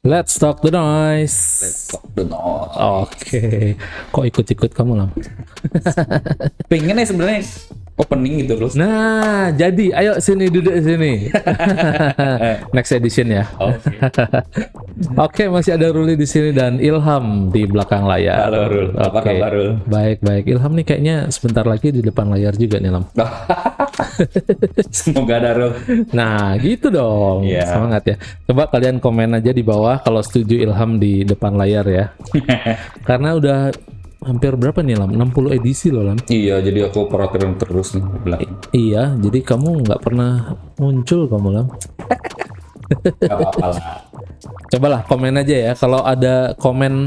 Let's talk the noise. Let's talk the noise. Oke. Kok ikut-ikut kamu lah? Pengennya sebenarnya opening gitu terus. Nah, jadi ayo sini duduk sini. Next edition ya. Oke. Oke, masih ada Ruli di sini dan Ilham di belakang layar. Halo Rul, apa Oke. kabar Rul? Baik. Ilham nih kayaknya sebentar lagi di depan layar juga nih, Ilham. Semoga ada Rul. Nah, gitu dong. Iya. Semangat ya. Coba kalian komen aja di bawah kalau setuju Ilham di depan layar ya. Karena udah hampir berapa nih, Lam? 60 edisi loh, Lam. Iya, jadi aku perhatian terus nih di belakang. Iya, jadi kamu nggak pernah muncul kamu, Lam. Gak apa-apa lah. Cobalah komen aja ya. Kalau ada komen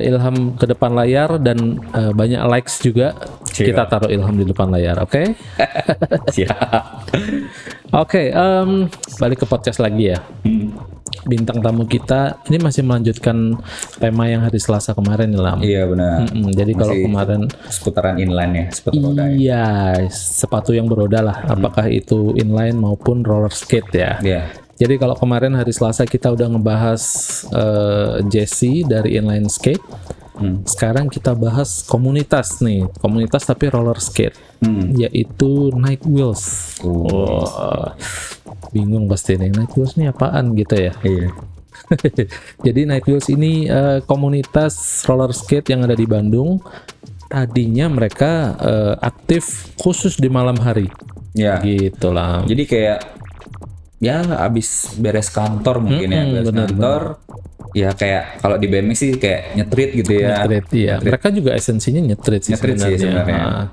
Ilham ke depan layar dan banyak likes juga, Siap. kita taruh Ilham di depan layar, oke? Siap. Oke, balik ke podcast lagi ya. Bintang tamu kita ini masih melanjutkan tema yang hari Selasa kemarin nih, Lam. Iya benar. Jadi kalau Masih kemarin seputaran inline ya, seputar roda ya. iya, sepatu yang beroda lah, apakah itu inline maupun roller skate ya. Iya. Jadi kalau kemarin hari Selasa kita udah ngebahas Jesse dari inline skate. Sekarang kita bahas komunitas nih, komunitas tapi roller skate, yaitu Night Wheels. Wah, bingung pasti nih, Night Wheels ini apaan gitu ya. Iya. Jadi Night Wheels ini komunitas roller skate yang ada di Bandung. Tadinya mereka aktif khusus di malam hari, Iya. gitu lah. Jadi kayak ya abis beres kantor mungkin ya, beres bener, kantor. Ya kayak kalau di BMX sih kayak nyetrit gitu ya. Nyetrit, iya. Mereka juga esensinya nyetrit sih Nyetrit sih sebenarnya. Nah,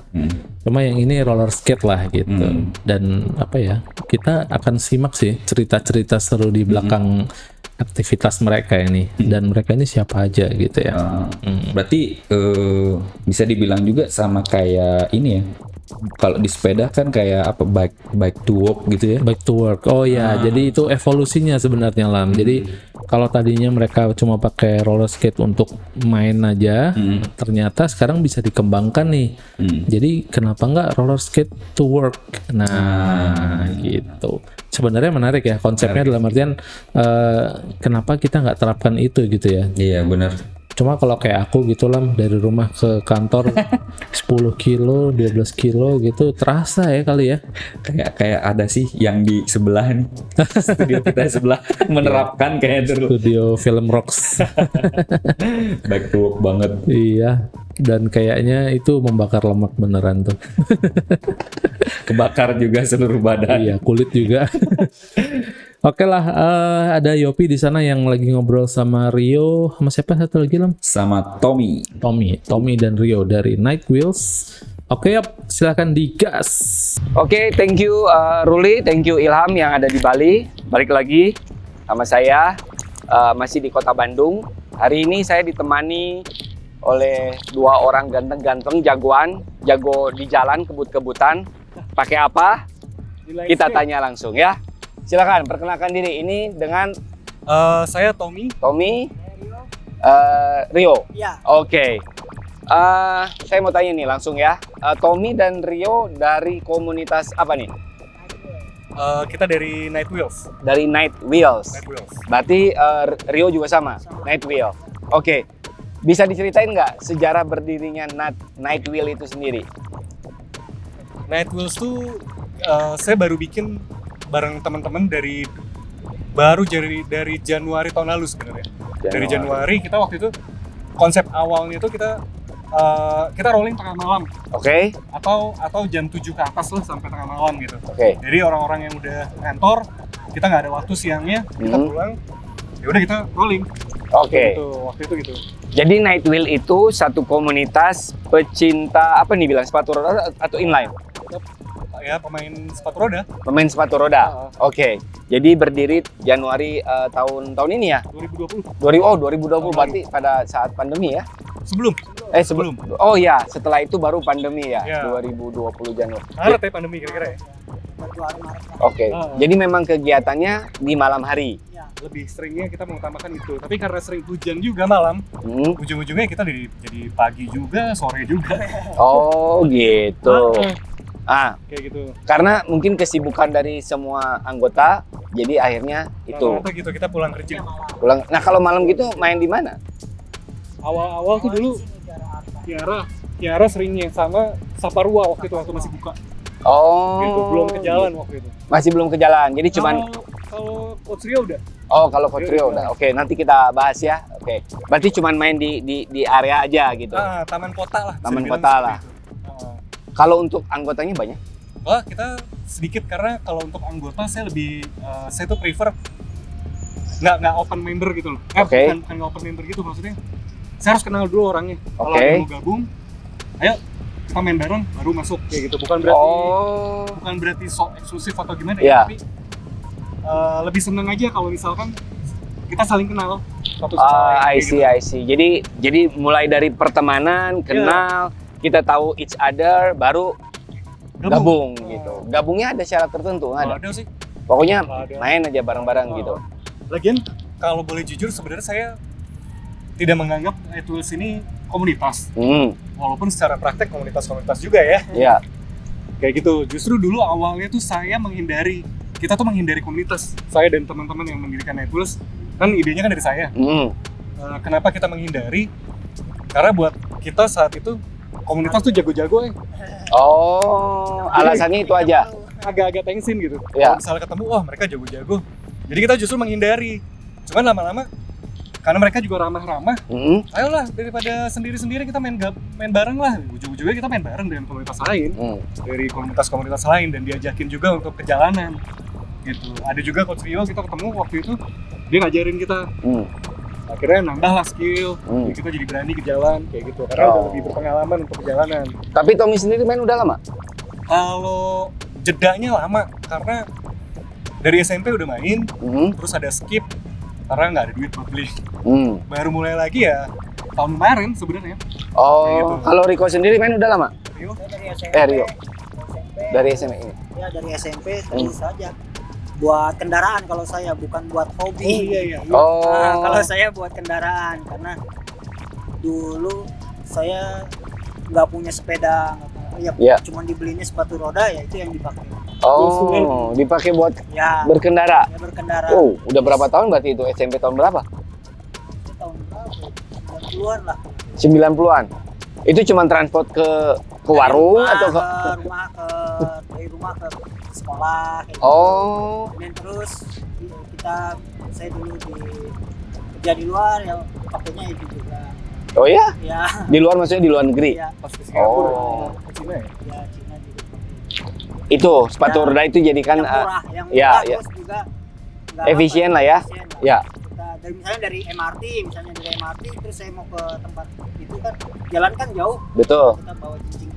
cuma yang ini roller skate lah gitu. Dan apa ya? Kita akan simak sih cerita-cerita seru di belakang aktivitas mereka ini. Dan mereka ini siapa aja gitu ya. Berarti bisa dibilang juga sama kayak ini ya. Kalau di sepeda kan kayak apa bike to walk gitu ya. Back to work. Oh ya, jadi itu evolusinya sebenarnya, Lam. Jadi kalau tadinya mereka cuma pakai roller skate untuk main aja, ternyata sekarang bisa dikembangkan nih. Jadi kenapa nggak roller skate to work? Nah, gitu. Sebenarnya menarik ya konsepnya, dalam artian kenapa kita nggak terapkan itu gitu ya. Iya benar. Cuma kalau kayak aku gitu, Lam, dari rumah ke kantor 10 kilo, 12 kilo gitu, terasa ya kali ya. Kayak ada sih yang di sebelah nih. Studio kita sebelah menerapkan kayak dulu. Studio Film Rocks. Bike to walk banget. Iya, dan kayaknya itu membakar lemak beneran tuh. Kebakar juga seluruh badan. Iya, kulit juga. Oke lah, ada Yopi di sana yang lagi ngobrol sama Rio, sama siapa satu lagi, Lam? Sama Tommy. Tommy dan Rio dari Night Wheels. Oke, Yop, silakan digas. Oke, thank you Ruli, thank you Ilham yang ada di Bali. Balik lagi sama saya, masih di kota Bandung. Hari ini saya ditemani oleh dua orang ganteng-ganteng jagoan, jago di jalan kebut-kebutan. Pakai apa? Kita tanya langsung ya. Silakan perkenalkan diri. Ini dengan Saya Tommy. Tommy, Rio. Ya. Oke. Saya mau tanya nih langsung ya. Tommy dan Rio dari komunitas apa nih? Kita dari Night Wheels. Dari Night Wheels. Night Wheels. Berarti Rio juga sama, Night Wheel. Oke. Bisa diceritain nggak sejarah berdirinya Night Wheel itu sendiri? Night Wheels tuh saya baru bikin bareng teman-teman dari Januari tahun lalu sebenarnya. Dari Januari kita waktu itu konsep awalnya itu kita rolling tengah malam Oke. atau jam 7 ke atas lah sampai tengah malam gitu. Oke. Jadi orang-orang yang udah kantor, kita nggak ada waktu siangnya, kita pulang, ya udah kita rolling. Oke. Gitu, waktu itu gitu. Jadi Night Wheel itu satu komunitas pecinta apa nih bilang, sepatu roda atau inline? Ya pemain sepatu roda. Pemain sepatu roda. Oke. Jadi berdiri Januari tahun ini ya? 2020. 2020 berarti pada saat pandemi ya? Sebelum. Sebelum. Oh ya, setelah itu baru pandemi ya, Ya. 2020 Januari. Maret ya pandemi kira-kira ya. Oke. Jadi memang kegiatannya di malam hari. Lebih seringnya kita mengutamakan itu. Tapi karena sering hujan juga malam, ujung-ujungnya kita jadi pagi juga, sore juga. Oh gitu. kayak gitu. Karena mungkin kesibukan dari semua anggota, jadi akhirnya itu Rata-rata gitu kita pulang kerja. pulang. Nah kalau malam gitu main di mana? Awal-awal tuh dulu Kiara seringnya sama Saparua waktu itu waktu masih buka. Oh, Gitu, belum ke jalan waktu itu. masih belum ke jalan. Jadi cuman Kalau Coach Rio udah. oh kalau Coach Rio udah. Oke, nanti kita bahas ya. Oke. Berarti cuman main di area aja gitu. Taman kota lah. bisa Taman dibilang kota seperti lah. itu. Kalau untuk anggotanya banyak? Wah, kita sedikit karena kalau untuk anggota saya lebih saya tuh prefer nggak open member gitu loh. Oke. Bukan nggak open member gitu maksudnya. Saya harus kenal dulu orangnya. Kalau Oke. ada yang mau gabung, ayo kita main bareng baru masuk kayak gitu. Bukan berarti bukan berarti sok eksklusif atau gimana Iya. ya, tapi lebih seneng aja kalau misalkan kita saling kenal satu sama lain. I kayak see, gitu. I see. Jadi mulai dari pertemanan, kenal, kita tahu each other, baru gabung gitu. Gabungnya ada syarat tertentu nggak ada? Nggak ada sih. Pokoknya Nggak ada. main aja bareng-bareng gitu. Lagian kalau boleh jujur sebenarnya saya tidak menganggap iTools ini komunitas. Walaupun secara praktek komunitas-komunitas juga ya. Iya. Kayak gitu. Justru dulu awalnya tuh saya kita tuh menghindari komunitas. Saya dan teman-teman yang mendirikan iTools, kan idenya kan dari saya. Kenapa kita menghindari? Karena buat kita saat itu komunitas tuh jago-jago Oh, alasannya itu aja. agak-agak tensin gitu. Iya. Kalau misalnya ketemu, wah mereka jago-jago. Jadi kita justru menghindari. Cuman lama-lama karena mereka juga ramah-ramah, ayolah daripada sendiri-sendiri kita main bareng lah. Ujung-ujungnya kita main bareng dengan komunitas lain, dari komunitas-komunitas lain dan diajakin juga untuk perjalanan. Gitu. Ada juga Coach Rio kita ketemu waktu itu, dia ngajarin kita. Akhirnya nambah lah skill, jadi kita jadi berani ke jalan kayak gitu. Karena udah lebih berpengalaman untuk perjalanan. Tapi Tommy sendiri main udah lama? Kalau jedanya lama karena dari SMP udah main, terus ada skip karena nggak ada duit buat beli. Baru mulai lagi ya tahun kemarin sebenarnya. Oh, Kayak gitu. kalau Rico sendiri main udah lama? Rio, Dari SMP. Rio. Dari SMP ini. Ya dari SMP terus saja. Buat kendaraan kalau saya, bukan buat hobi. iya. Oh. Nah, kalau saya buat kendaraan karena dulu saya nggak punya sepeda, Iya. cuma dibelinya sepatu roda ya itu yang dipakai. Oh, dipakai buat Ya, berkendara. ya berkendara. Oh, udah berapa tahun berarti itu? SMP tahun berapa? Itu tahun berapa? 90-an lah. 90-an. Itu cuma transport ke warung atau ke dari rumah ke sekolah kayak gitu. Oh. Dan terus saya dulu kerja di luar ya pakainya itu juga. Oh ya? Ya, Di luar maksudnya di luar negeri? ya, Pas ke Singapura, Oh. ke Cina ya. ya Cina juga pakai. Itu sepatu Ya. roda itu jadikan Yang murah, yang ya, murah ya. terus juga nggak Efisien lah ya. efisien lah. Ya. Misalnya dari MRT, terus saya mau ke tempat itu kan jalan kan jauh, Betul. kita bawa cincin.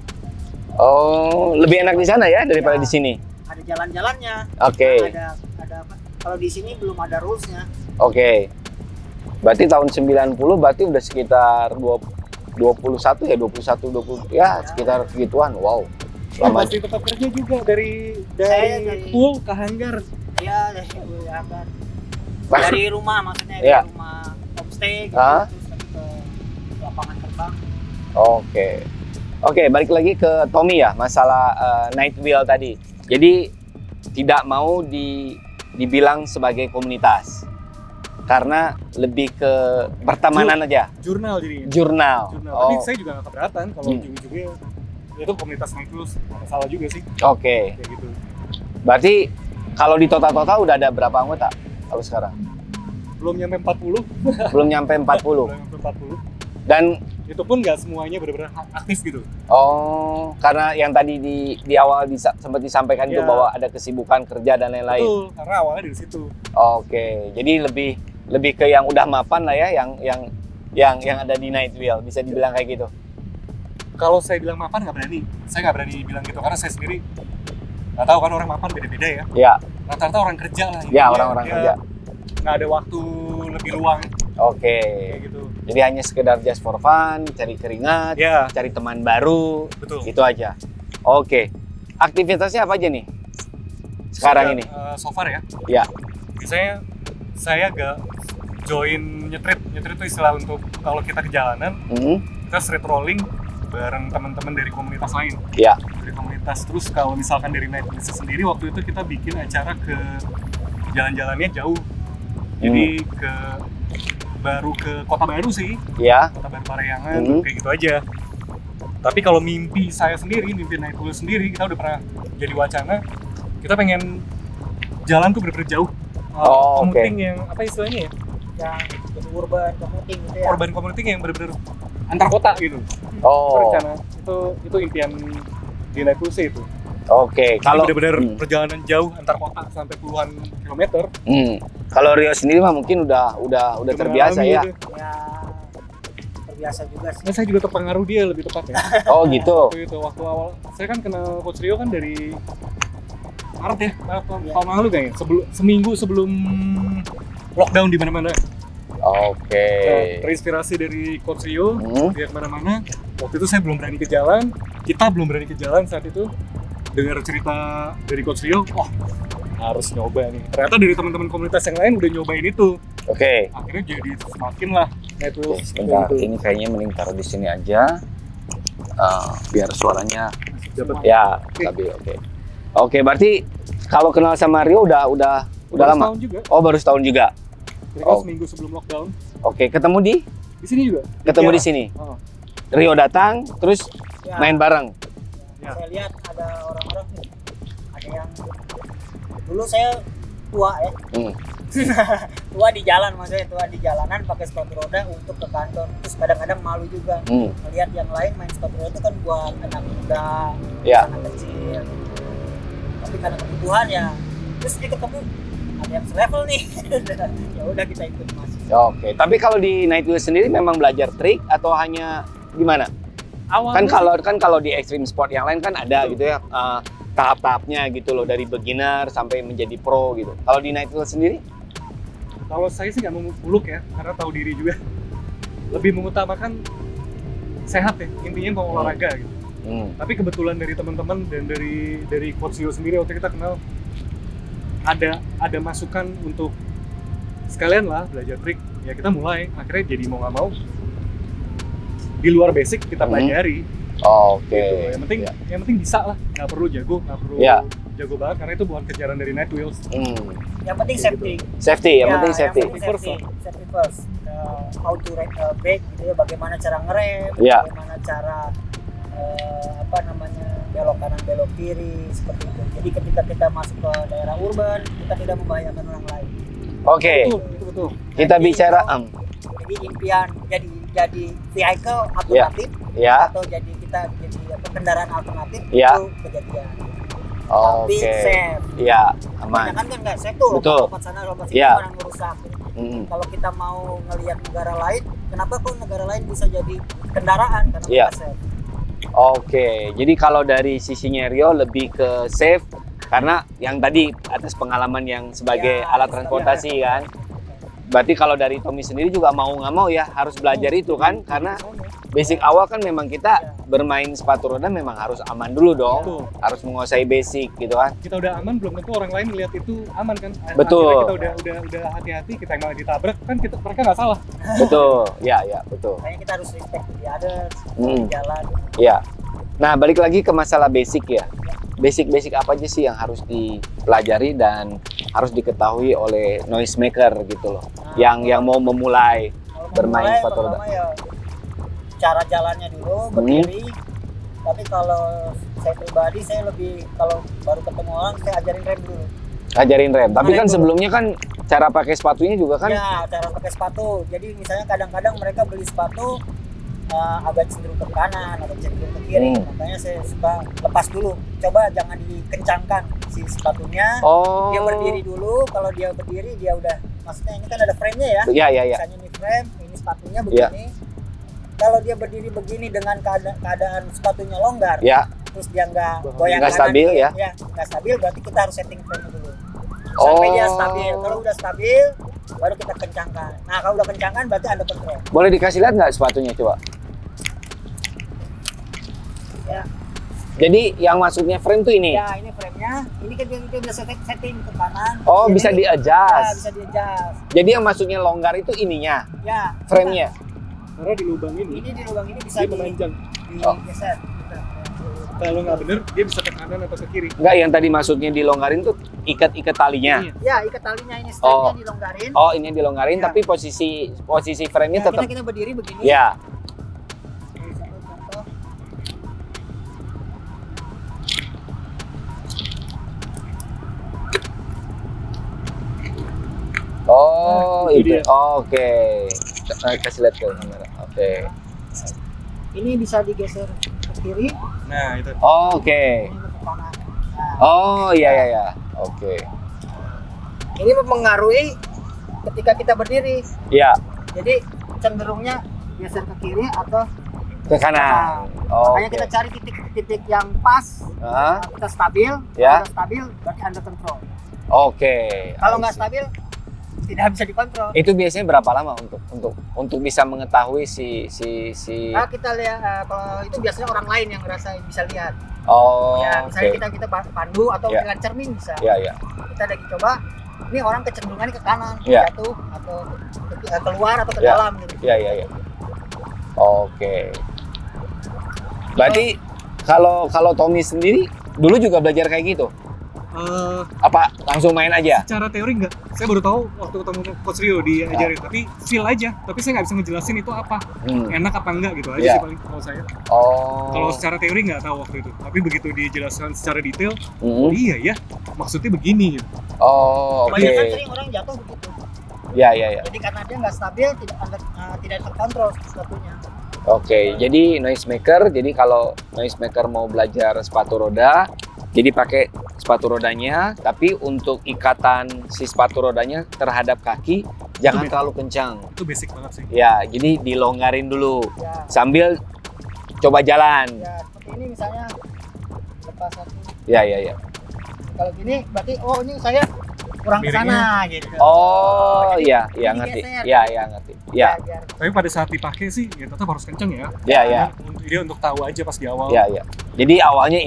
Oh, lebih enak di sana ya daripada Ya. di sini. Ada jalan-jalannya. Oke. Ada apa? Kalau di sini belum ada rulesnya. Oke. Berarti tahun 90 berarti udah sekitar 21 ya, 21 20 ya, sekitar segituan. Wow. Lama. Masih tetap kerja juga dari Saya dari- pool ke hanggar. Ya, dari rumah maksudnya Ya. dari rumah homestay gitu, Ah. terus lagi ke lapangan terbang. Oke. Oke, balik lagi ke Tommy ya, masalah Night Wheel tadi. Jadi tidak mau dibilang sebagai komunitas. Karena lebih ke pertemanan aja, Jurnal jadinya. jurnal. Tapi Oh, saya juga gak keberatan kalau ujung-ujungnya itu komunitas Nightlus, nggak salah juga sih oke. kayak gitu. Berarti kalau di total udah ada berapa anggota kalau sekarang? Belum nyampe 40. Belum nyampe 40. Belum nyampe 40. Dan Itu pun nggak semuanya benar-benar aktif gitu. oh, karena yang tadi di awal sempat disampaikan itu Ya. bahwa ada kesibukan kerja dan lain-lain. Betul, karena awalnya dari situ. Oke, jadi lebih ke yang udah mapan lah ya, yang ada di Night Wheel, bisa dibilang kayak gitu. Kalau saya bilang mapan nggak berani. Saya nggak berani bilang gitu karena saya sendiri nggak tahu kan orang mapan beda-beda ya. Ya, Rata-rata orang kerja lah. ya intinya orang-orang dia kerja. Nggak ada waktu lebih luang Oke, kayak gitu. jadi hanya sekedar just for fun, cari keringat, Ya, cari teman baru, betul. itu aja. Oke, aktivitasnya apa aja nih sekarang ini? So far ya. Ya. Biasanya saya gak join nyetrit. Nyetrit itu istilah untuk kalau kita ke jalanan, kita street rolling bareng teman-teman dari komunitas lain. Ya. Dari komunitas. Terus kalau misalkan dari Night Wheels sendiri, waktu itu kita bikin acara ke jalan-jalannya jauh. Jadi baru ke Kota Baru sih, Ya. Kota Baru Parayangan, kayak gitu aja. Tapi kalau mimpi saya sendiri, mimpi Night Wheels sendiri, kita udah pernah jadi wacana, kita pengen jalan tuh bener-bener jauh. Oh, commuting yang apa istilahnya ya? Yang jadi urban commuting gitu ya. Urban commuting yang bener-bener antar kota gitu. Itu Oh. rencana, itu impian di Night Wheels itu. Oke. Kalau Kalau bener-bener perjalanan jauh antar kota sampai puluhan kilometer. kalau Rio sendiri mah mungkin udah terbiasa ya. Gitu. Ya terbiasa juga sih. Nah, saya juga terpengaruh dia lebih tepat ya. Oh gitu. Waktu awal saya kan kenal Coach Rio kan dari Maret ya, tahun lalu kayaknya. Seminggu sebelum lockdown di mana-mana. Oke. Nah, terinspirasi dari Coach Rio, dia kemana-mana. Waktu itu saya belum berani ke jalan, kita belum berani ke jalan saat itu. Dengar cerita dari Coach Rio, wah harus nyoba nih. Ternyata dari teman-teman komunitas yang lain udah nyobain itu. Oke. Akhirnya jadi semakin lah network. Sebentar, ini kayaknya mending taruh di sini aja. Biar suaranya ya stabil. Oke, berarti kalau kenal sama Rio udah lama. Tahun juga. Oh, baru setahun juga. Kira-kira seminggu sebelum lockdown. Oke, ketemu di Di sini juga. ketemu Iya. di sini. Oh. Rio datang, terus Ya, main bareng. Ya. saya lihat ada orang-orang nih, ada yang dulu saya tua ya. Tua di jalan, maksudnya tua di jalanan pakai sepatu roda untuk ke kantor. Terus kadang-kadang malu juga melihat yang lain main sepatu roda itu kan buat anak muda, Ya. anak kecil. Tapi karena kebutuhan ya, terus dia ketemu ada yang selevel nih. Ya udah kita ikut masuk. Oke, tapi kalau di Night Wheels sendiri memang belajar trik atau hanya gimana? Awalnya Kan kalau di extreme sport yang lain kan ada gitu ya tahap-tahapnya gitu loh, dari beginner sampai menjadi pro gitu. Kalau di Night Wheels sendiri? kalau saya sih nggak mau muluk ya, karena tahu diri juga. Lebih mengutamakan sehat ya, intinya mau olahraga gitu. Tapi kebetulan dari teman-teman dan dari Coach Rio sendiri waktu kita kenal, ada masukan untuk sekalian lah belajar trik. Ya kita mulai, akhirnya jadi mau nggak mau di luar basic kita pelajari. Oke. Gitu. Yang penting bisa lah, nggak perlu jago Ya. jago banget, karena itu bukan kejaran dari Night Wheels. Yang penting safety. Safety, yang Ya, penting safety. Safety first. How to brake gitu ya, bagaimana cara ngerem, Ya. bagaimana cara belok kanan belok kiri seperti itu. Jadi ketika kita masuk ke daerah urban, kita tidak membahayakan orang lain. Oke. Itu betul. Kita Jadi, bicara jadi impian jadi vehicle alternatif ya. atau jadi kendaraan alternatif Ya. itu kejadian. Tapi Oke. safe. Iya, aman. Kan nggak safe tuh, Betul. lompat sana lompat sini Ya. orang ngerusak. Mm. Kalau kita mau ngelihat negara lain, kenapa kok negara lain bisa jadi kendaraan karena Ya. mereka safe? Oke, jadi kalau dari sisinya Rio lebih ke safe karena yang tadi atas pengalaman yang sebagai Ya, alat transportasi kan. Berarti kalau dari Tommy sendiri juga mau nggak mau ya harus belajar itu kan, karena basic awal kan memang kita bermain sepatu roda memang harus aman dulu dong, Betul. harus menguasai basic gitu kan. Kita udah aman, belum tentu orang lain melihat itu aman kan. Betul. Akhirnya kita udah hati-hati, kita malah ditabrak kan, mereka nggak salah. Betul, ya betul. Makanya kita harus respect to the others, Hmm. jalan. Ya. Nah, balik lagi ke masalah basic ya. Basic apa aja sih yang harus dipelajari dan harus diketahui oleh noisemaker gitu loh. Yang mau memulai Kalau bermain memulai, sepatu roda. pertama ya cara jalannya dulu berdiri. Tapi kalau saya pribadi saya lebih kalau baru ketemu orang saya ajarin rem dulu. Ajarin rem. Tapi Rem kan dulu. sebelumnya kan cara pakai sepatunya juga kan. Ya, cara pakai sepatu. Jadi misalnya kadang-kadang mereka beli sepatu agak cenderung ke kanan atau cenderung ke kiri. Makanya saya suka lepas dulu. Coba jangan dikencangkan si sepatunya. Oh. Dia berdiri dulu. Kalau dia berdiri dia udah, maksudnya ini kan ada frame-nya ya. Iya. Misalnya ini frame, ini sepatunya begini. Kalau dia berdiri begini dengan keadaan sepatunya longgar, Ya. terus dia nggak goyang Nggak kanan, stabil ya? nggak stabil, berarti kita harus setting frame dulu sampai dia stabil. Kalau udah stabil, baru kita kencangkan. Nah, kalau udah kencangkan berarti under control. Boleh dikasih lihat nggak sepatunya coba? Ya, Jadi yang maksudnya frame tuh ini. ya ini frame-nya. Ini kan dia udah setting ke kanan. Oh, Jadi, bisa Ya, di-adjust. bisa di-adjust. Jadi yang maksudnya longgar itu ininya, Ya. frame-nya. Karena di lubang ini Ini di lubang ini bisa dia memanjang. digeser. Kalau nggak bener dia bisa ke kanan atau ke kiri. Enggak, yang tadi maksudnya dilonggarin tuh ikat talinya. Iya. Ya, ikat talinya ini strapnya dilonggarin. Oh, ini dilonggarin Ya. tapi posisi frame-nya Ya, tetap. kita berdiri begini. Ya. Ini satu contoh. Oh, itu itu. dia. Oke. Kasih lihat ke kamera. Oke. Ini bisa digeser ke kiri, Nah, itu. Oke. ini ke kanan. Nah, Oh, iya iya iya. Oke. ini mempengaruhi ketika kita berdiri. Iya, Jadi cenderungnya geser ke kiri atau ke kanan. Oh. makanya kita cari titik-titik yang pas, Hah? kita stabil. Ya. Kalau udah stabil berarti under control. Oke. Kalau nggak stabil tidak bisa dikontrol. Itu biasanya berapa lama untuk bisa mengetahui si Nah, kita lihat kalau itu biasanya orang lain yang ngerasa bisa lihat. Oh, Ya, misalnya oke. kita pandu atau Ya. dengan cermin bisa. Ya, ya. Kita lagi coba, ini orang kecenderungannya ke kanan, Ya. jatuh atau keluar atau ke Ya. dalam gitu. Ya, ya, ya. Oke. Berarti kalau Tommy sendiri dulu juga belajar kayak gitu? Apa langsung main aja? Secara teori enggak. Saya baru tahu waktu ketemu Coach Rio diajarin, tapi feel aja. Tapi saya nggak bisa ngejelasin itu apa. Enak apa enggak gitu aja Ya. sih paling kalau saya. Oh. Kalau secara teori nggak tahu waktu itu. Tapi begitu dijelaskan secara detail, Mm. oh iya ya, maksudnya begini gitu. Oh, oke. Kebanyakan sering orang jatuh begitu. Ya, ya, ya. Jadi karena dia nggak stabil, tidak terkontrol sesuatunya. Oke, jadi noisemaker. Jadi kalau noisemaker mau belajar sepatu roda, jadi pakai sepatu rodanya, tapi untuk ikatan si sepatu rodanya terhadap kaki jangan beda. terlalu kencang. Itu basic banget sih. Ya, jadi dilonggarin dulu Ya, sambil coba jalan. ya seperti ini misalnya lepas satu. Ya, ya, ya. Kalau gini berarti oh ini saya kurang ke sana gitu. Oh, jadi iya, iya ngerti. digeser. Iya, iya ngerti. Ya, Biar Tapi pada saat dipakai sih, ya tetap harus kenceng ya. ya, ya. Dia untuk tahu aja pas di awal. Ya, ya. Jadi awalnya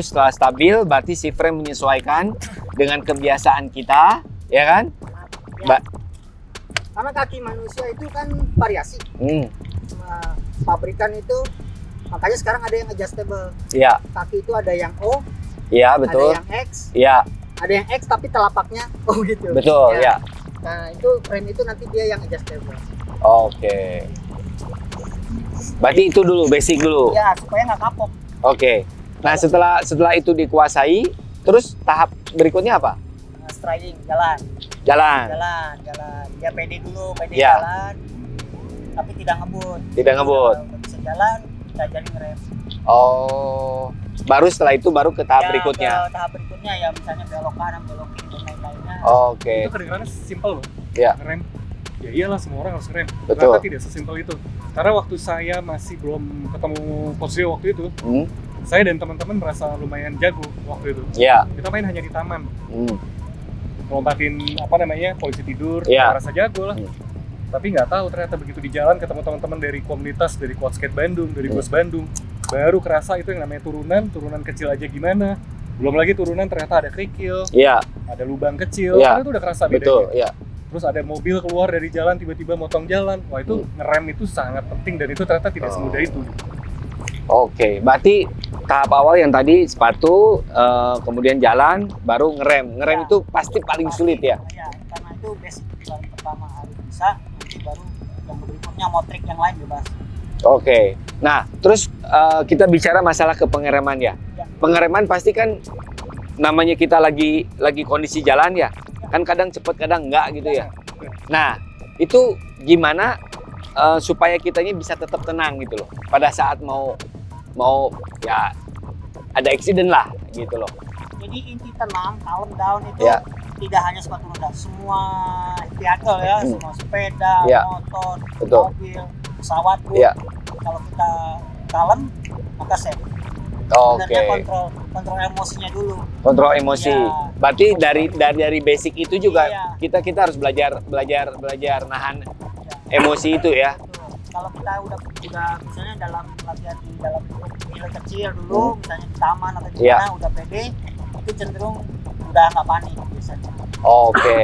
setelah stabil, berarti si frame menyesuaikan dengan kebiasaan kita, ya kan? ya. Mbak. Karena kaki manusia itu kan variasi. Hmm, Nah, pabrikan itu makanya sekarang ada yang adjustable. ya, Kaki itu ada yang O, ya betul. ada yang X, Ya, ada yang X tapi telapaknya O gitu. betul, ya. Nah, itu frame itu nanti dia yang adjustable. Oke. Berarti itu dulu, basic dulu. Ya, supaya nggak kapok. Oke. Nah, setelah itu dikuasai, terus tahap berikutnya apa? Nah, striding, jalan. Jalan. Ya pede dulu, pede Ya. jalan. Tapi tidak ngebut. Tidak ngebut. Kalau udah bisa jalan, kita jadi ngerem. Oh. Baru setelah itu baru ke tahap Ya, berikutnya. ke tahap berikutnya ya misalnya belok kanan, belok kiri dan lain-lainnya. Oke. Itu kedengarannya simple loh. Ya. Ngerem. Ya iyalah, semua orang harus ngerem. Betul. Ternyata tidak sesimpel itu. Karena waktu saya masih belum ketemu Coach Rio waktu itu, Hmm. saya dan teman-teman merasa lumayan jago waktu itu. Ya. Kita main hanya di taman, Hmm. lompatin polisi tidur, Iya. merasa jago lah. Tapi nggak tahu ternyata begitu di jalan ketemu teman-teman dari komunitas, dari Quad Skate Bandung, dari Bos Bandung, baru kerasa itu yang namanya turunan kecil aja gimana. Belum lagi turunan ternyata ada kerikil, Ya, ada lubang kecil, Iya. kan itu udah kerasa bedanya. betul. Ya. Terus ada mobil keluar dari jalan tiba-tiba motong jalan. Wah itu ngerem itu sangat penting dan itu ternyata tidak semudah itu. Oke, berarti tahap awal yang tadi sepatu, kemudian jalan, baru ngerem. Ngerem Ya. itu pasti paling sulit ya. Ya, karena itu basic paling pertama harus bisa, nanti baru yang berikutnya mau trik yang lain bebas. Oke. Nah, terus kita bicara masalah kepengereman ya. Ya. Pengereman pasti kan namanya kita lagi kondisi jalan ya. Kan kadang cepet, kadang enggak gitu ya. Nah, itu gimana supaya kitanya bisa tetap tenang gitu loh. Pada saat mau ya ada accident lah gitu loh. Jadi inti tenang, calm down itu Ya. tidak hanya sepatu roda, semua vehicle ya, semua sepeda, Ya. motor, Betul. mobil, pesawat pun. Ya. Kalau kita kalem, maka safe. Oke. Sebenarnya kontrol emosinya dulu. Kontrol emosi. Ya. Berarti dari basic itu juga Iya. kita harus belajar nahan emosi itu ya. Betul. Kalau kita udah misalnya dalam latihan di dalam nilai kecil dulu, misalnya di taman atau di Iya. mana udah pede, itu cenderung udah nggak panik biasanya. Oke.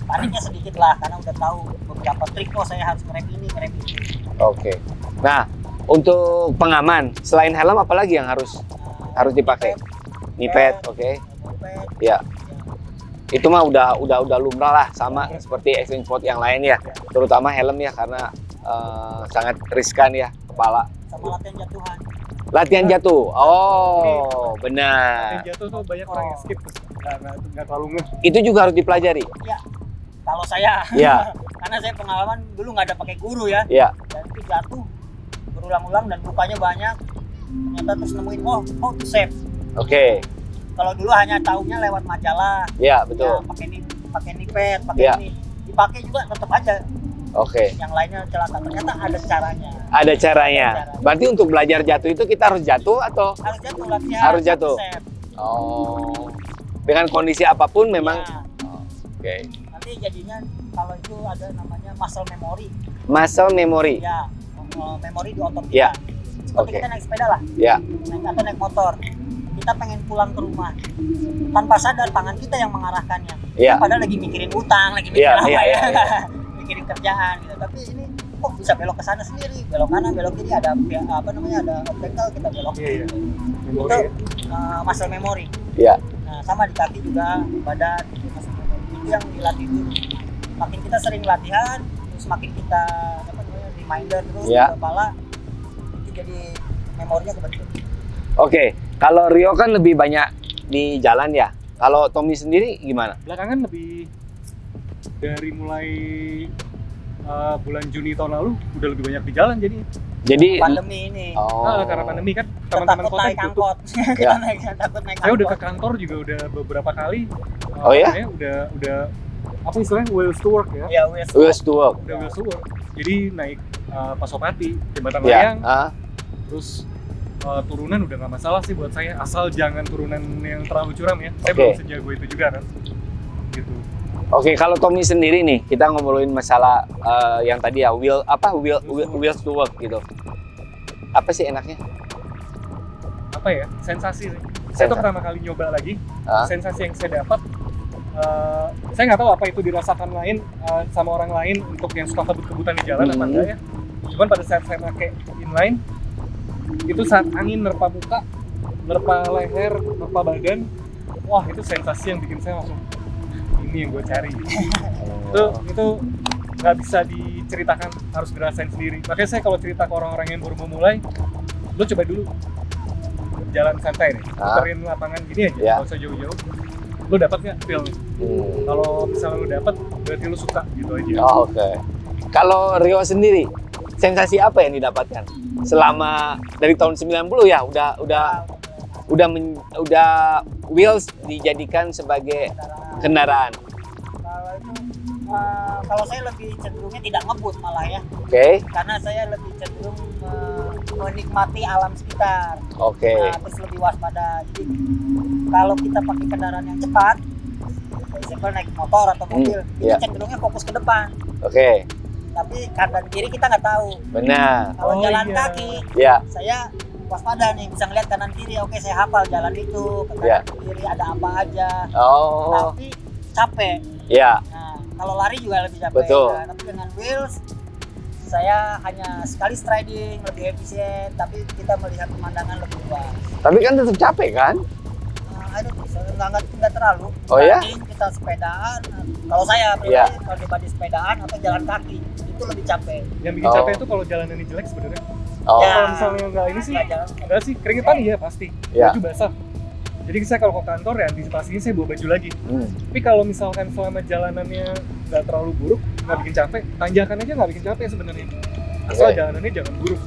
paniknya sedikit lah karena udah tahu beberapa trik, oh saya harus ngerem ini ngerem itu. Oke. Nah, untuk pengaman selain helm apa lagi yang harus dipakai? Nipet, oke. Moped, Ya. Itu mah udah lumrah lah, sama seperti extreme sport yang lain ya. Terutama helm ya, karena sangat riskan ya kepala. sama latihan jatuhan. Latihan jatuh. Oh, benar. Yang jatuh tuh banyak orang yang skip nggak terlalu ngeh. Itu juga harus dipelajari. Ya, kalau saya, Ya. karena saya pengalaman dulu nggak ada pakai guru ya, Ya. dan itu jatuh berulang-ulang dan lukanya banyak. Ternyata terus nemuin, oh how to save. Oke. Kalau dulu hanya tahunya lewat majalah, Ya, ya, betul. pakai nipet, pakai Ya. ini, dipakai juga tetap aja. Oke. Yang lainnya celaka. Ternyata ada caranya. Ada caranya. Berarti untuk belajar jatuh itu kita harus jatuh atau Harus jatuh latihan. Harus jatuh. save. oh, dengan kondisi apapun memang. Ya, Oke. nanti jadinya kalau itu ada namanya muscle memory. Muscle memory. Ya, memori di otot kita. Ya. Seperti Oke. kita naik sepeda lah, Ya. atau naik motor. Kita pengen pulang ke rumah. Tanpa sadar tangan kita yang mengarahkannya. Ya. Padahal lagi mikirin utang, lagi mikirin Iya, apa iya, ya. iya, Mikirin kerjaan gitu. Tapi ini kok bisa belok ke sana sendiri, belok kanan, belok kiri, ada apa namanya, ada obstacle kita belok. Iya, iya. Itu Memori ya. muscle memory. Ya. Nah, sama di kaki juga, badan, itu muscle memory. Itu yang dilatih dulu. Makin kita sering latihan, terus makin kita apa namanya, reminder terus Ya. di kepala, itu jadi memorinya kebentuk. Oke. Kalau Rio kan lebih banyak di jalan ya. Kalau Tommy sendiri gimana? Belakangan lebih dari mulai bulan Juni tahun lalu udah lebih banyak di jalan jadi. Jadi Pandemi ini. Oh. Karena pandemi kan Kita teman-teman takut kota naik ditutup. angkot. Kita takut naik Saya udah ke angkot. kantor juga udah beberapa kali. Oh ya? Udah apa istilahnya wheels to work ya? Ya, wes. Wheels to work. Udah wheels to work. Jadi naik Pasopati, Jembatan Ya. Layang, Ah. terus turunan udah nggak masalah sih buat saya, asal jangan turunan yang terlalu curam ya. Saya Oke. belum sejago itu juga kan. Gitu. Oke, kalau Tommy sendiri nih, kita ngobrolin masalah yang tadi ya, wheels to work gitu. Apa sih enaknya? Apa ya? Sensasi sih. Saya tuh pertama kali nyoba lagi. Ah. Sensasi yang saya dapat, saya nggak tahu apa itu dirasakan lain sama orang lain untuk yang suka kebut-kebutan di jalan apa enggak ya. Cuman pada saat saya pakai inline, itu saat angin nerpa muka, nerpa leher, nerpa badan, wah itu sensasi yang bikin saya langsung ini yang gue cari. Itu nggak bisa diceritakan, harus ngerasain sendiri. Makanya saya kalau cerita ke orang-orang yang baru mau mulai, lo coba dulu jalan santai deh, puterin lapangan gini aja, Ya. nggak usah jauh-jauh. Lo dapat nggak feel? Kalau misalnya lo dapat, berarti lo suka gitu aja. Oh, oke. Kalau Rio sendiri, sensasi apa yang didapatkan selama dari tahun 90 ya? Udah wheels dijadikan sebagai kendaraan. Kalau itu kalau saya lebih cenderungnya tidak ngebut malah ya, Oke. karena saya lebih cenderung menikmati alam sekitar. Oke. Nah, terus lebih waspada. Jadi kalau kita pakai kendaraan yang cepat, misalnya naik motor atau mobil, iya. kita cenderungnya fokus ke depan. Oke. Tapi kanan kiri kita nggak tahu. Benar. Kalau Oh, jalan iya. kaki, Ya. saya waspada nih, bisa ngeliat kanan kiri. Oke, saya hafal jalan itu, ke kanan Iya. ke kiri ada apa aja. Oh. Tapi capek. Ya. Nah, kalau lari juga lebih capek. Betul. Nah, tapi dengan wheels, saya hanya sekali striding, lebih efisien, tapi kita melihat pemandangan lebih luas. Tapi kan tetap capek kan? I don't think so. Nggak terlalu. Oh ya? Dibanding kita sepedaan, kalau saya pribadi, Iya. kalau dibanding sepedaan atau jalan kaki, itu lebih capek. Yang bikin Oh. capek itu kalau jalanannya jelek sebenarnya. Oh. Ya. Kalau misalnya nggak ini sih, Nggak jalan. enggak sih, keringetan iya pasti. Ya. Baju basah. Jadi saya kalau ke kantor ya antisipasinya saya bawa baju lagi. Hmm. Tapi kalau misalkan selama jalanannya nggak terlalu buruk, nggak bikin capek, tanjakan aja nggak bikin capek sebenarnya. Asal Oke. jalanannya jangan buruk.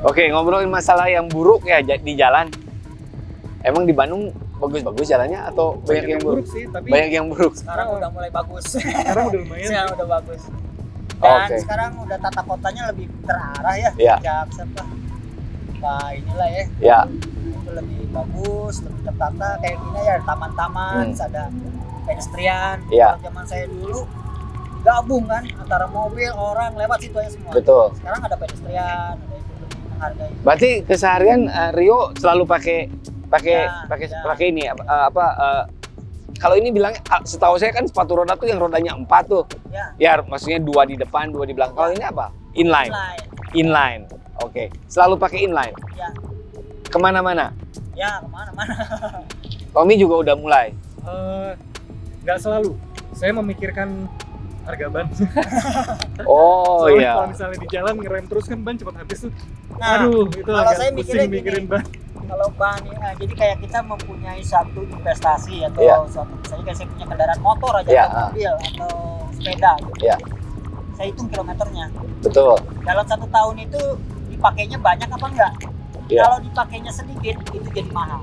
Oke, ngobrolin masalah yang buruk ya di jalan. Emang di Bandung bagus-bagus jalannya atau banyak yang buruk? sih, tapi Banyak yang buruk. Sekarang udah mulai bagus. sekarang udah lumayan. Sekarang udah bagus. Dan Oke. sekarang udah tata kotanya lebih terarah ya. Iya. Sejak siapa? Pak inilah ya. Ya. Itu lebih bagus, lebih tertata kayak gini ya, ada taman-taman, terus ada pedestrian. Iya. Kalau zaman saya dulu gabung kan antara mobil, orang lewat situ aja semua. Betul. Sekarang ada pedestrian, ada itu lebih menghargai. Berarti keseharian Rio selalu pakai Ya, ya. ini kalau ini bilangnya, setahu saya kan sepatu roda tuh yang rodanya 4 tuh. Ya. Ya, maksudnya 2 di depan, 2 di belakang. Kalau ini apa? Inline. Inline. Inline. Oke. Selalu pakai inline. Ya. Kemana-mana. Ya, kemana-mana. Tommy juga udah mulai. Nggak selalu. Saya memikirkan harga ban. Oh Soalnya iya. kalau misalnya di jalan ngerem terus kan ban cepat habis tuh. Nah, Aduh, itu kalau agak saya pusing mikirnya gini. mikirin ban. Kalau ban, jadi kayak kita mempunyai satu investasi atau Iya. suatu, misalnya kayak saya punya kendaraan motor aja, Iya, atau mobil atau sepeda gitu. Iya. Saya hitung kilometernya. Betul. Dalam 1 tahun itu dipakainya banyak apa enggak? Iya. Kalau dipakainya sedikit itu jadi mahal.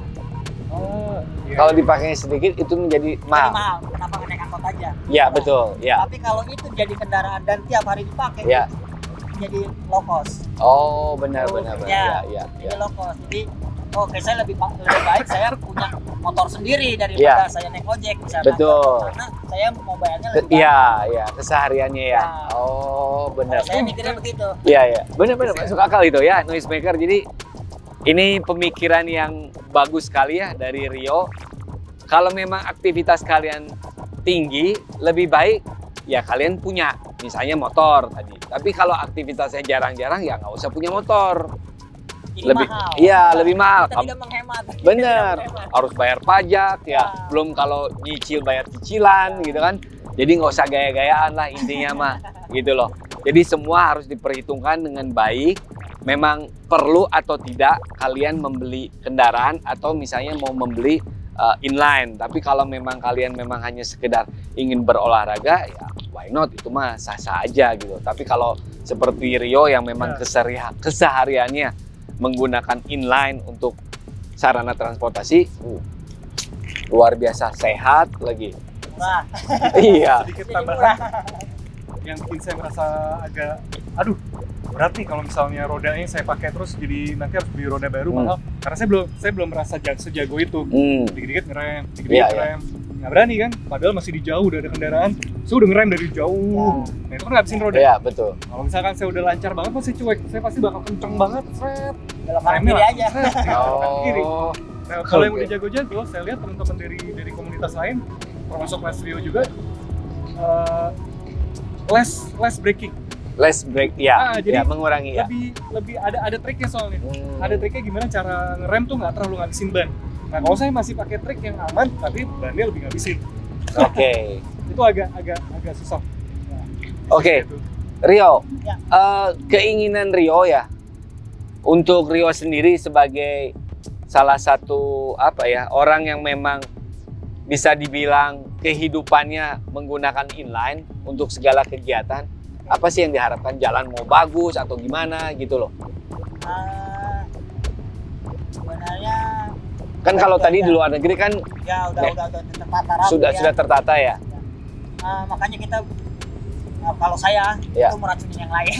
Oh, iya. Kalau dipakainya sedikit itu menjadi Jadi mahal. mahal. Kenapa nggak naik angkot aja? Iya, betul. Iya. Tapi kalau itu jadi kendaraan dan tiap hari dipakai, Iya. jadi low cost. Oh, benar benar benar. Iya. Iya, Jadi iya. low cost. Jadi oke, saya lebih baik saya punya motor sendiri daripada saya naik ojek misalnya. Betul. Karena saya mau bayarnya lebih banyak. Iya, iya, kesehariannya ya. Ya. Oh, benar. Kalau saya mikirnya begitu. Iya, iya. Benar-benar masuk akal itu ya, noisemaker. Jadi ini pemikiran yang bagus sekali ya dari Rio. Kalau memang aktivitas kalian tinggi, lebih baik ya kalian punya misalnya motor tadi. Tapi kalau aktivitasnya jarang-jarang ya nggak usah punya motor. Jadi Lebih, mahal. iya, lebih mahal. Kita tidak menghemat. Bener, Tidak menghemat. harus bayar pajak ya. Ya. Belum kalau nyicil bayar cicilan gitu kan. Jadi nggak usah gaya-gayaan lah intinya mah gitu loh. Jadi semua harus diperhitungkan dengan baik. Memang perlu atau tidak kalian membeli kendaraan atau misalnya mau membeli inline. Tapi kalau memang kalian memang hanya sekedar ingin berolahraga ya why not, itu mah sah-sah aja gitu. Tapi kalau seperti Rio yang memang kesehariannya menggunakan inline untuk sarana transportasi, luar biasa sehat lagi. Murah. Iya. Sedikit Jadi tambahan murah. yang bikin saya merasa agak aduh berat nih kalau misalnya rodanya saya pakai terus, jadi nanti harus beli roda baru mahal karena saya belum merasa sejago itu. Dikit-dikit ngerem, dikit-dikit Iya, ngerem. Nggak berani kan, padahal masih di jauh, udah ada kendaraan, saya udah ngerem dari jauh. Nah itu kan ngabisin roda. Iya, betul. Kalau misalkan saya udah lancar banget masih cuek, saya pasti bakal kenceng banget, seret. Belok kanan Remnya kiri langsung aja. seret, tinggal kanan kiri. Oh, Nah, kalau yang Oke. udah jago-jago, saya lihat teman-teman dari komunitas lain, termasuk Mas Rio juga, less braking. less break ya, Jadi ya mengurangi ya. lebih ada triknya soalnya. Hmm. Ada triknya gimana cara ngerem tuh nggak terlalu ngabisin ban. Nah kalau saya masih pakai trik yang aman, tapi bannya lebih ngabisin. Oke. Itu agak susah. Nah, Oke. gitu. Rio, Ya. keinginan Rio ya, untuk Rio sendiri sebagai salah satu orang yang memang bisa dibilang kehidupannya menggunakan inline untuk segala kegiatan, apa sih yang diharapkan? Jalan mau bagus atau gimana gitu loh? Sebenarnya Kan kalau tadi di luar negeri kan ya udah tertata rapi sudah ya. tertata ya. Makanya kita kalau saya Ya. itu meracunin yang lain.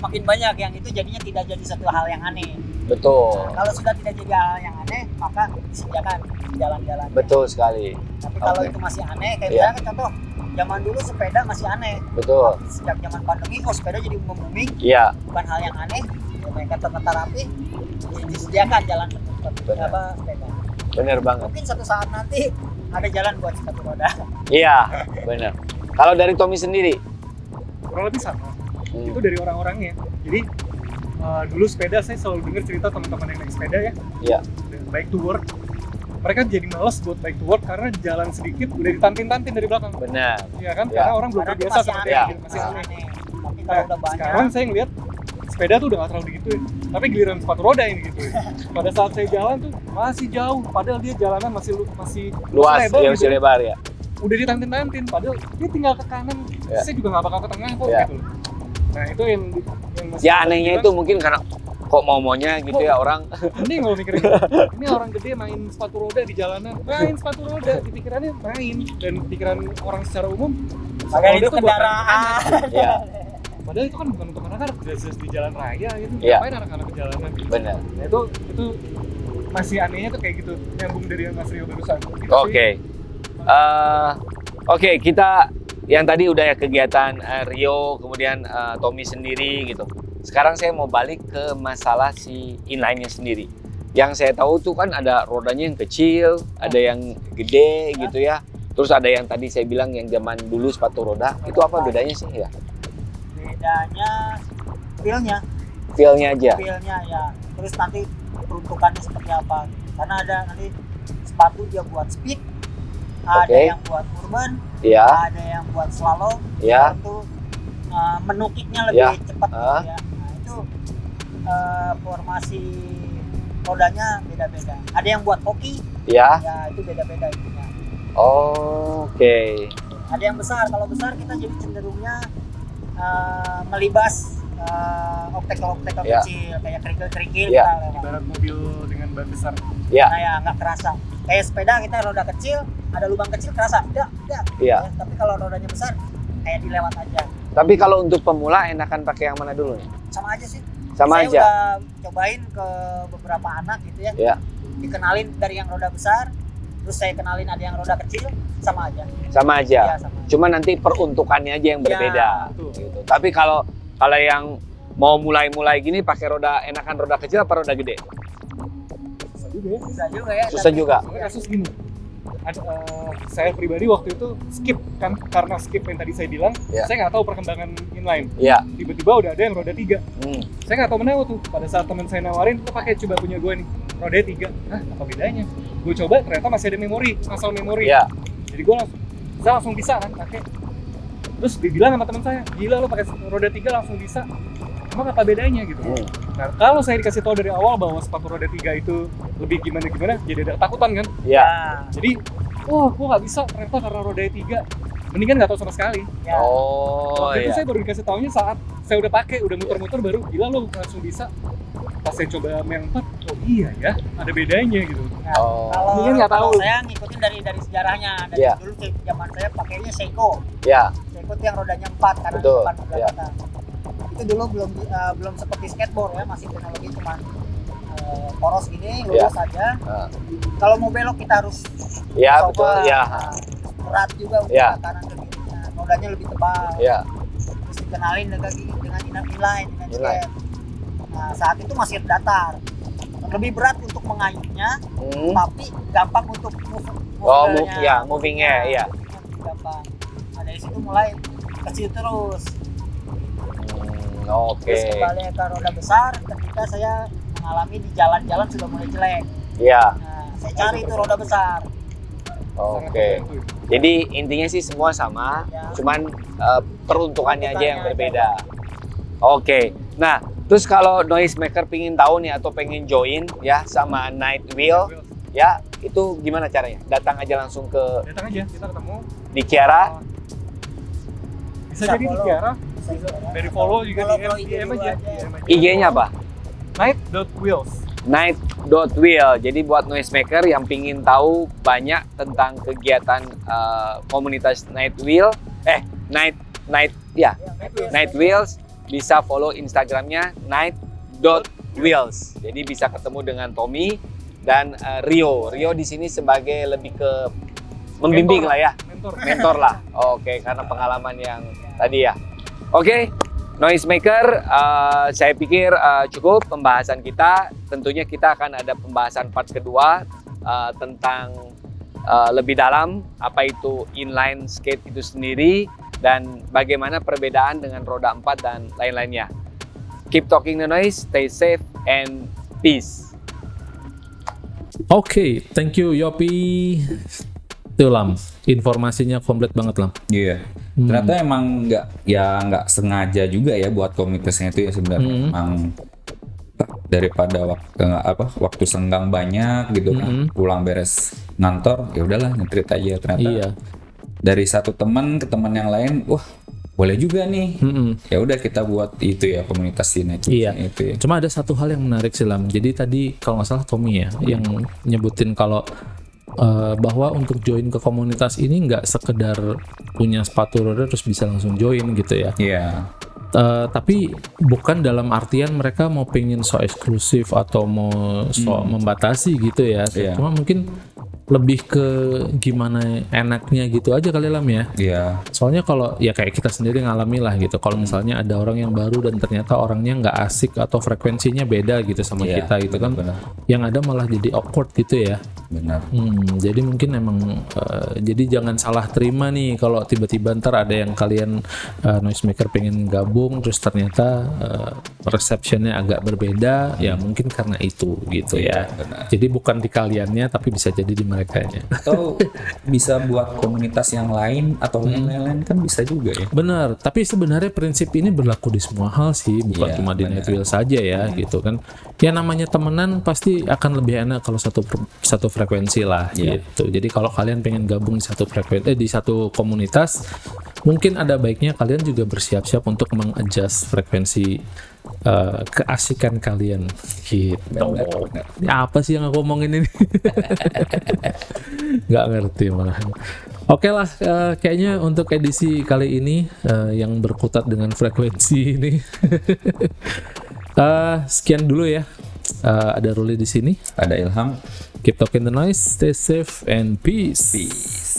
Makin banyak yang itu jadinya tidak jadi satu hal yang aneh. Betul, Kalau sudah tidak jadi hal yang aneh, maka disediakan jalan-jalan. betul sekali, Tapi kalau Oke. itu masih aneh, kayak Iya. misalnya contoh, zaman dulu sepeda masih aneh. betul. Sejak zaman pandemi, sepeda jadi booming, Iya, bukan hal yang aneh. Ya, mereka tertata rapi, disediakan jalan Benar. sepeda. bener banget. Mungkin suatu saat nanti ada jalan buat sepatu roda. Iya, bener. Kalau dari Tommy sendiri, Kurang lebih sama. Itu dari orang-orangnya. Jadi dulu sepeda saya selalu dengar cerita teman-teman yang naik sepeda ya. Iya. Bike to work. Mereka jadi males buat bike to work karena jalan sedikit udah ditantin-tantin dari belakang. benar. Iya kan? Ya. Karena orang belum Karena itu terbiasa masih seperti aneh. itu, masih aneh. Tapi Nah, kalau udah banyak, sekarang saya ngeliat sepeda tuh udah gak terlalu digituin, tapi giliran sepatu roda yang digituin. Pada saat saya jalan tuh masih jauh, padahal dia jalanan masih Luas, lebar ya gitu. masih lebar ya. Udah ditantin-tantin, padahal dia tinggal ke kanan, Ya. saya juga gak bakal ke tengah kok Ya. gitu. Nah itu yang masih Ya anehnya itu mungkin karena kok maunya gitu ya orang. mending kalau mikirin ini orang gede main sepatu roda di jalanan, main sepatu roda, di pikirannya main, dan pikiran orang secara umum sepatu makanya roda itu tuh buat kendaraan. anak-anak. Ya, Padahal itu kan bukan untuk anak-anak, jelas di jalan raya gitu. Iya. Ngapain anak-anak ke jalanan? benar. Nah itu masih anehnya tuh kayak gitu, nyambung dari yang Mas Rio barusan. Gitu sih. Oke. Oke, kita yang tadi udah ya kegiatan Rio, kemudian Tommy sendiri gitu. Sekarang saya mau balik ke masalah si inline-nya sendiri. yang saya tahu tuh kan ada rodanya yang kecil, ada yang gede gitu ya. Terus ada yang tadi saya bilang yang zaman dulu sepatu roda. Itu apa bedanya sih ya? Bedanya Feel-nya aja. feel-nya ya. Terus nanti peruntukannya seperti apa. Karena ada nanti sepatu dia buat speed, ada Oke. yang buat urban, Ya, ada yang buat slalom. ya. Itu menukiknya lebih Ya. cepat gitu ya. Nah, itu formasi rodanya beda-beda. Ada yang buat hoki, Ya. ya itu beda-beda itunya. Oke. Ada yang besar, kalau besar kita jadi cenderungnya melibas obstacle-obstacle Ya. kecil kayak kerikil-kerikil Ya. kita lewat. Ibarat mobil dengan ban besar. Ya. Nah ya nggak kerasa. Kayak sepeda kita roda kecil, ada lubang kecil kerasa. Tidak. Iya. Ya, tapi kalau rodanya besar, kayak dilewat aja. Tapi kalau untuk pemula enakan pakai yang mana dulu nih? Sama aja sih. Sama Saya aja. udah cobain ke beberapa anak gitu ya. Ya. Dikenalin dari yang roda besar, terus saya kenalin ada yang roda kecil, sama aja. Sama aja. Ya, sama aja. Cuma nanti peruntukannya aja yang berbeda. betul. Gitu. Tapi kalau yang mau mulai gini pakai roda enakan roda kecil apa roda gede? Susah juga ya. Susah juga ya. Susah tapi- juga. Soalnya kasus gini, saya pribadi waktu itu skip kan, karena skip yang tadi saya bilang, Ya. saya nggak tahu perkembangan inline. Iya. Tiba-tiba udah ada yang roda 3. Hmm. Saya nggak tahu menau tuh. Pada saat teman saya nawarin, lo pakai coba punya gue nih, roda 3. Hah, apa bedanya? Gue coba ternyata masih ada memori, masalah memori. Iya. Jadi saya langsung bisa kan pakai. Terus dibilang sama teman saya, gila lo pakai roda 3 langsung bisa. Emang apa bedanya gitu? Hmm. Nah, kalau saya dikasih tahu dari awal bahwa sepatu roda 3 itu lebih gimana, jadi ada ketakutan kan? Iya. Jadi, wah, gua nggak bisa ternyata karena roda 3. Mendingan nggak tahu sama sekali. Ya. Oh Waktu itu iya. saya baru dikasih taunya saat saya udah pakai, udah muter-muter baru, gila lo langsung bisa. Pas saya coba yang 4, oh iya ya, ada bedanya gitu. Nah, Oh. kalau Mungkin nggak kalau tahu. saya ngikutin dari sejarahnya. Dari Iya. dulu zaman saya pakainya Seiko. Ya. Seiko itu yang rodanya 4 karena Betul, depan iya. belakang. Itu dulu belum seperti skateboard ya, masih teknologi cuma poros gini, lurus aja. Ah. Kalau mau belok kita harus Ya, coba, betul. Ya. berat juga untuk Ya. ke kanan ke kiri. Nah, rodanya lebih tebal. Ya. Terus dikenalin dengan inline, dengan Inline. skate. Nah, saat itu masih datar. Lebih berat untuk mengayuhnya, Hmm. tapi gampang untuk Oh, modelnya. movingnya, iya. Movingnya lebih gampang. Nah, dari situ mulai kecil terus. Oke. Terus kembali ke roda besar ketika saya mengalami di jalan-jalan sudah mulai jelek. Ya. Nah, saya cari itu roda besar. Sangat Oke. membantu itu. Jadi intinya sih semua sama, Ya. cuman peruntukannya aja yang Peruntukannya berbeda. Oke. Nah, terus kalau noisemaker pingin tahu nih atau pengen join ya sama Night Wheel, ya itu gimana caranya? Datang aja langsung ke Datang aja, kita ketemu. di Kiara. Bisa Bisa jadi di follow. Kiara, Bisa juga. dari follow juga Follow di IG DM dulu aja. aja. DM aja. IG-nya apa? Night.wheels. Night.wheel. Jadi buat noisemaker yang pingin tahu banyak tentang kegiatan komunitas Night Wheel, Night Ya, Night Wheels, bisa follow Instagramnya night.wheels. Jadi bisa ketemu dengan Tommy dan Rio. Rio di sini sebagai lebih ke membimbing Mentor. lah ya, Mentor. mentor lah. Oke, karena pengalaman yang tadi ya. Oke, Noisemaker, saya pikir cukup pembahasan kita. Tentunya kita akan ada pembahasan part kedua tentang lebih dalam apa itu inline skate itu sendiri dan bagaimana perbedaan dengan roda 4 dan lain-lainnya. Keep talking the noise, stay safe and peace. Oke, thank you Yopi. Tuh Lam, informasinya komplit banget Lam. Iya. Ternyata emang nggak sengaja juga ya buat komunitasnya itu ya sebenarnya. Emang daripada waktu senggang banyak gitu kan, pulang beres ngantor, ya udahlah ngetrit aja ternyata. Iya. Dari satu teman ke teman yang lain, wah boleh juga nih. Ya udah kita buat itu ya komunitas ini. Iya. Itu ya. Cuma ada satu hal yang menarik sih Lam. Jadi tadi kalau nggak salah Tommy ya yang nyebutin kalau bahwa untuk join ke komunitas ini nggak sekedar punya sepatu roda terus bisa langsung join gitu ya. Iya. Tapi bukan dalam artian mereka mau pengen so eksklusif atau mau so membatasi gitu ya. Iya. Cuma mungkin lebih ke gimana enaknya gitu aja kali Lam ya. Iya. Soalnya kalau ya kayak kita sendiri ngalami lah gitu. Kalau misalnya ada orang yang baru dan ternyata orangnya nggak asik atau frekuensinya beda gitu sama Iya, kita gitu kan, benar. yang ada malah jadi awkward gitu ya. Benar. Jadi mungkin emang jadi jangan salah terima nih kalau tiba-tiba ntar ada yang kalian noisemaker pengen gabung terus ternyata receptionnya agak berbeda, ya mungkin karena itu gitu ya. benar. Jadi bukan di kaliannya tapi bisa jadi di merekanya. Atau bisa buat komunitas yang lain atau yang lain-lain kan bisa juga ya. Benar, tapi sebenarnya prinsip ini berlaku di semua hal sih, bukan Iya, cuma di benar. Netwheel saja ya, gitu kan. Ya namanya temenan pasti akan lebih enak kalau satu frekuensi lah, Iya. gitu. Jadi kalau kalian pengen gabung di satu frekuensi, di satu komunitas, mungkin ada baiknya kalian juga bersiap-siap untuk mengadjust frekuensi keasikan kalian, gitu. Benar. Ya, apa sih yang aku omongin ini? Nggak ngerti malah. Oke lah, kayaknya untuk edisi kali ini yang berkutat dengan frekuensi ini. Sekian dulu ya. Ada Ruli di sini. Ada Ilham. Keep talking the noise, stay safe and peace. Peace.